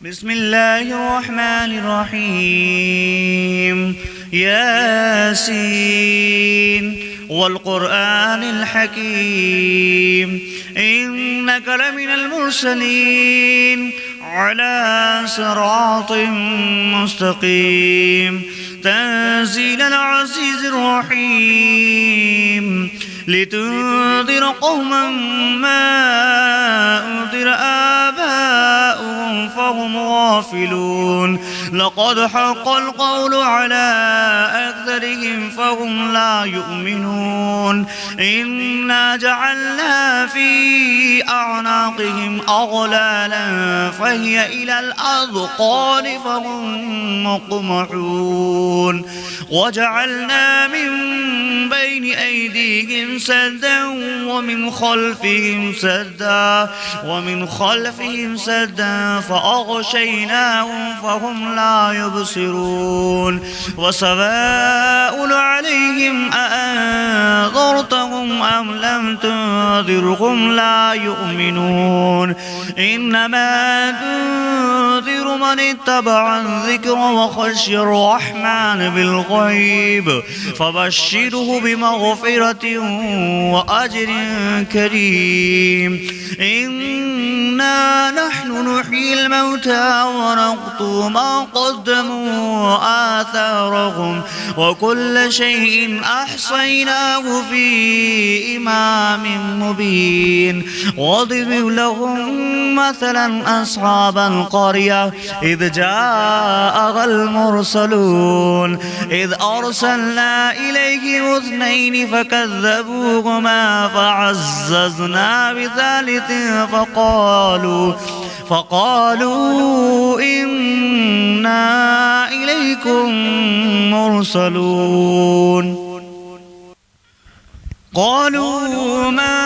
بسم الله الرحمن الرحيم. ياسين والقرآن الحكيم إنك لمن المرسلين على صراط مستقيم تنزيل العزيز الرحيم لتنذر قوما ما أنذر آباؤهم فهم غافلون لقد حق القول على أكثرهم فهم لا يؤمنون إنا جعلنا في أعناقهم أغلالا فهي إلى الأذقان فهم مقمحون وجعلنا من بين أيديهم سدا ومن خلفهم سدا فأغشيناهم فهم لا يبصرون وسواء عليهم أأنذرتهم أم لم تنذرهم لا يؤمنون إنما تنذر من اتبع الذكر وخشي الرحمن بالغيب فبشره بمغفرة وأجر كريم إنا نحن نحيي الموتى ونكتب ما قدموا وآثارهم وكل شيء أحصيناه في إمام مبين واضرب لهم مثلا أصحاب القرية إذ جاءها المرسلون إذ أرسلنا إليهم اثنين فكذبوهما فعززنا بثالث فقالوا إنا إليكم مرسلون قالوا ما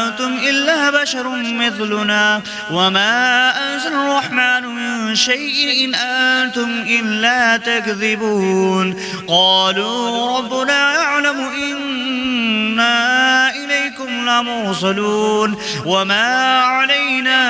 أنتم إلا بشر مثلنا وما أنزل الرحمن من شيء إن أنتم إلا تكذبون قالوا ربنا يعلم إنا إليكم لمرسلون وما علينا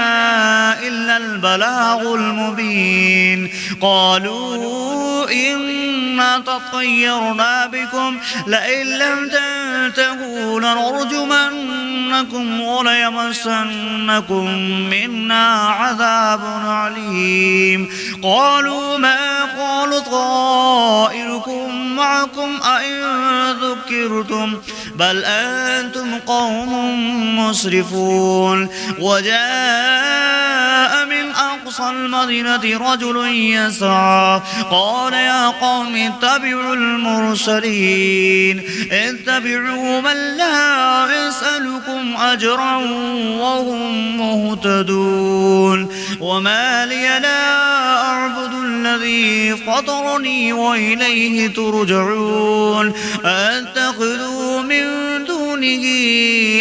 إلا البلاغ المبين قالوا إنا تطيرنا بكم لئن لم تنتهوا لنرجمنكم وليمسنكم منا عذاب عليم قالوا ما قالوا طائركم معكم أئن ذكرتم بل أنتم قوم مسرفون وجاء من أقصى المدينة رجل يسعى قال يا قوم اتبعوا المرسلين اتبعوا من لا يسألكم أجرا وهم مهتدون وما لي لا أعبد الذي فطرني وإليه ترجعون أتخذوا من دونه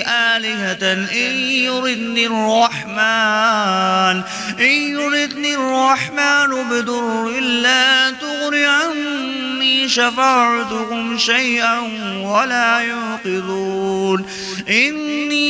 آلهة إن يردني الرحمن بضر لا تغني عني شفاعتهم شيئا ولا ينقذون إني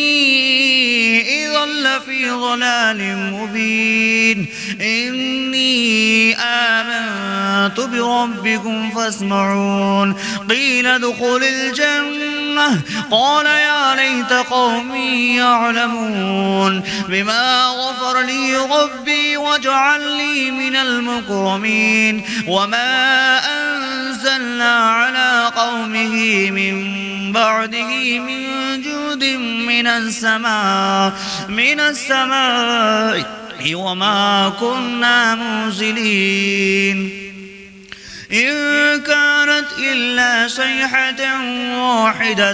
إذا لفي ضلال مبين إني آمنت بربكم فاسمعون قيل ادخل الجنة قال يا ليت قومي يعلمون بما غفر لي ربي وجعلني من المكرمين وما أنزلنا على قومه من بعده من جود من السماء وما كنا منزلين إن كانت إلا صيحة واحدة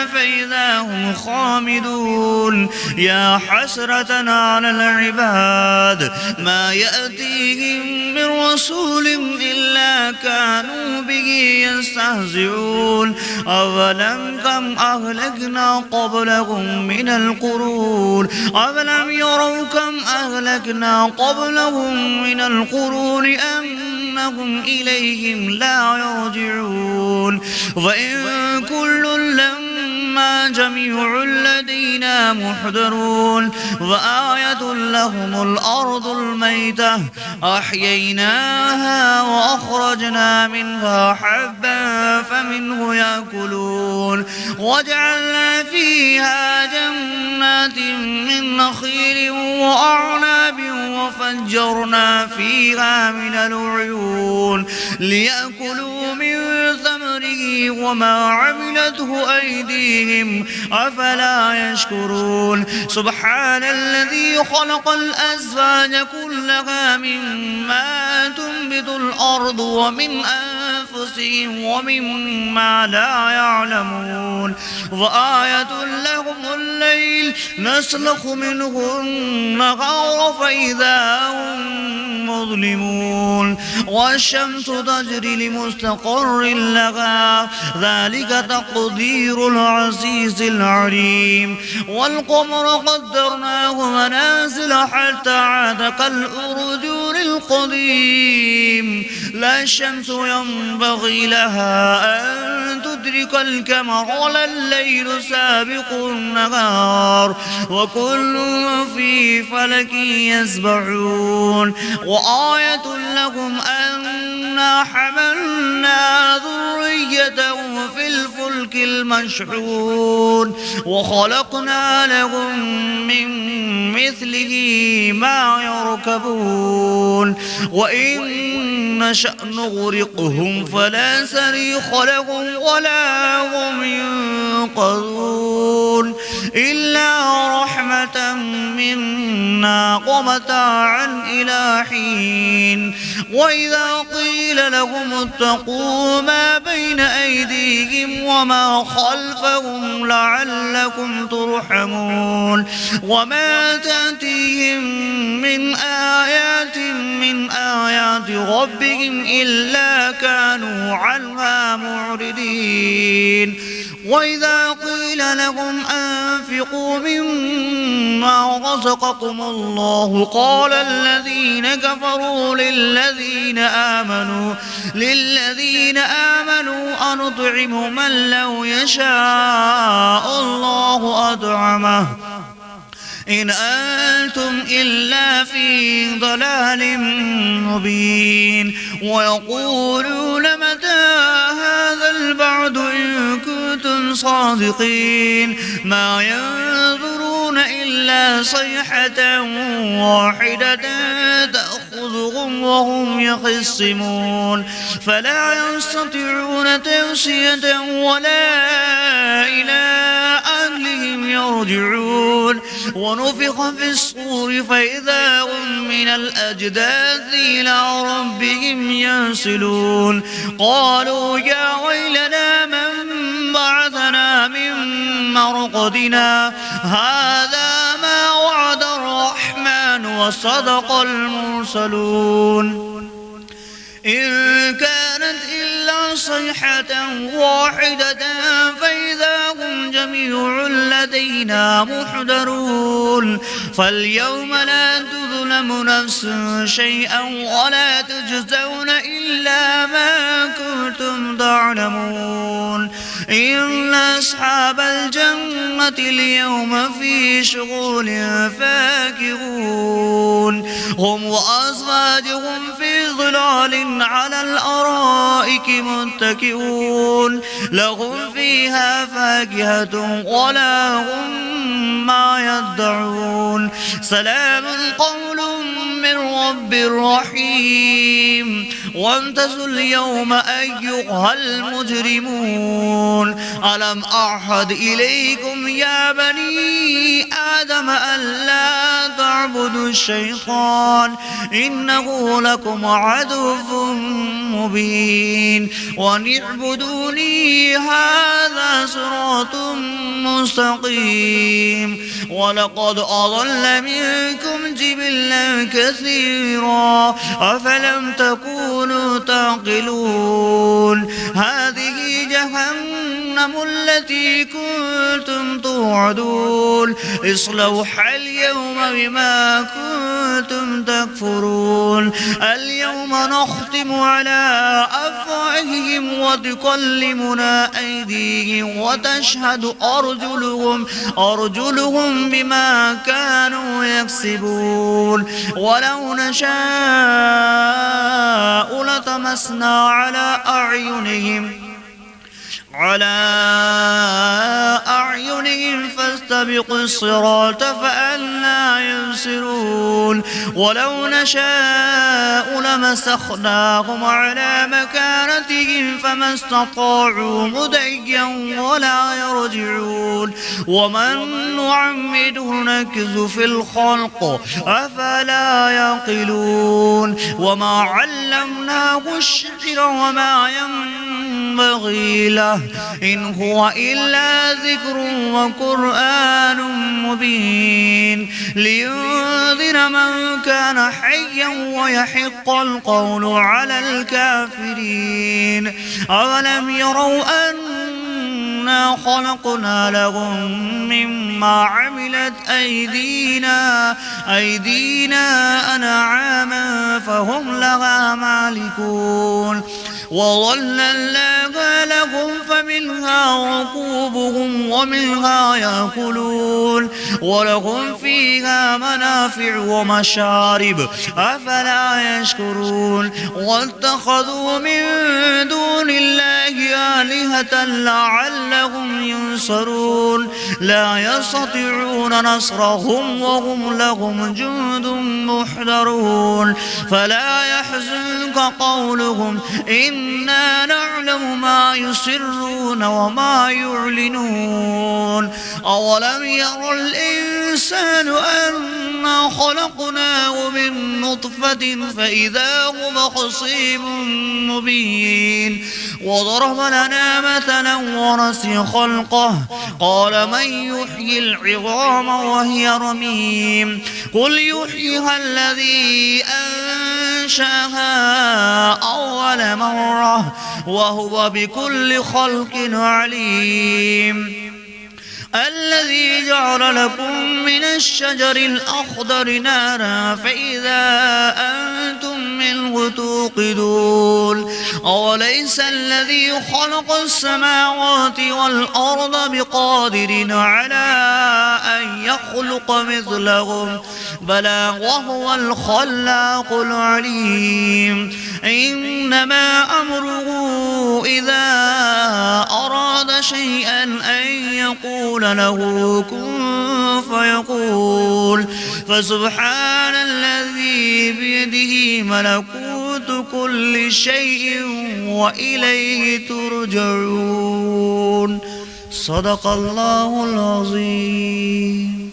فإذا هم خامدون يا حسرة على العباد ما يأتيهم من رسول إلا كانوا به يستهزئون أولم كم أهلكنا قبلهم من القرون أولم يروا كم أهلكنا قبلهم من القرون أنهم إليهم لا يرجعون وإن كل لما إنا جميع لدينا محضرون وآية لهم الأرض الميتة أحييناها وأخرجنا منها حبا فمنه يأكلون وجعلنا فيها جنات من نخيل وأعناب وفجرنا فيها من العيون ليأكلوا من ثمره وما عملته أيديهم أفلا يشكرون سبحان الذي خلق الأزواج كلها مما تنبت الأرض ومن أنفسهم ومما لا يعلمون وآية لهم الليل نسلخ منه النهار فإذا هم مظلمون والشمس تجري لمستقر لها ذلك تقدير العزيز العليم والقمر قدرناه منازل حتى عاد كالأرجون القديم لا الشمس ينبغي لها أن تدرك القمر ولا الليل سابق النهار وكل في فلك يسبحون وآية لهم أنا حملنا ذريتهم في الفلك المشحون وخلقنا لهم من مثله ما يركبون وإن نشأ نغرقهم فلا صريخ لهم ولا هم ينقذون إلا رحمة منا ومتاعا إلى حين وإذا قيل لهم اتقوا ما بين أيديهم وما خلفهم لعلكم ترحمون وما تأتيهم من آيات ربهم إلا كانوا عنها معرضين وإذا قيل لهم أنفقوا مما رزقكم الله قال الذين كفروا للذين آمنوا أنطعم من لو يشاء الله أطعمه إن أنتم إلا في ضلال مبين ويقولون متى هذا البعد إن كنتم صادقين ما ينظرون إلا صيحة واحدة تأخذهم وهم يخصمون فلا يستطيعون توصية ولا إلى أهلهم يرجعون ونفخ في الصور فإذا هم من الأجداث إلى ربهم ينسلون قالوا يا ويلنا من بعثنا من مرقدنا هذا ما وعد الرحمن وصدق المرسلون إن كانت إلا صيحة واحدة فإذا هم جميع لدينا محضرون فاليوم لا تظلم نفس شيئا ولا تجزون إلا ما كنتم تعلمون إن أصحاب الجنة اليوم في شغل فاكهون هم وأزواجهم في ظلال على الأرائك متكئون لهم فيها فاكهة ولا هم ما يدعون سلام قول من رب رحيم وامتازوا اليوم أيها المجرمون ألم أعهد إليكم يا بني آدم ألا تعبدوا الشيطان إنه لكم عدو مبين وأن اعبدوني هذا صراط مستقيم ولقد أضل منكم جبلا كثيرا أفلم تكونوا تعقلون هذه جهنم التي كنتم توعدون اصلوها اليوم بما كنتم تكفرون يقول اليوم نختم على أفواههم وتكلمنا أيديهم وتشهد أرجلهم بما كانوا يكسبون ولو نشاء لطمسنا على أعينهم فاستبقوا الصراط فأنى يبصرون ولو نشاء لمسخناهم على مكانتهم فما استطاعوا مضيا ولا يرجعون ومن نعمده نكز في الخلق أفلا يعقلون وما علمناه الشعر وما ينبغي له إن هو إلا ذكر وقرآن مبين لينذر من كان حيا ويحق القول على الكافرين أولم يروا أنا خلقنا لهم مما عملت أيدينا أنعاما فهم لها مالكون وظللناها لهم فمنها ركوبهم ومنها يأكلون ولهم فيها منافع ومشارب أفلا يشكرون واتخذوا من دون الله آلهة لعلهم ينصرون لا يستطيعون نصرهم وهم لهم جند محضرون فلا يحزنك قولهم إنا نعلم ما يسرون وما يعلنون أولم ير الإنسان أنا خلقناه من نطفة فإذا هو خصيم مبين وضرب لنا مثلا ونسي خلقه قال من يحيي العظام وهي رميم قل يحييها الذي أنشأها أول مرة وهو بكل خلق عليم الذي جعل لكم من الشجر الأخضر نارا فإذا أنتم منه توقدون أوليس الذي خلق السماوات والأرض بقادر على أن يخلق مثلهم بلى وهو الخلاق العليم إنما أمره إذا أراد شيئا أن يقول له كن فيقول فسبحان الذي بيده ملكوت كل شيء وإليه ترجعون صدق الله العظيم.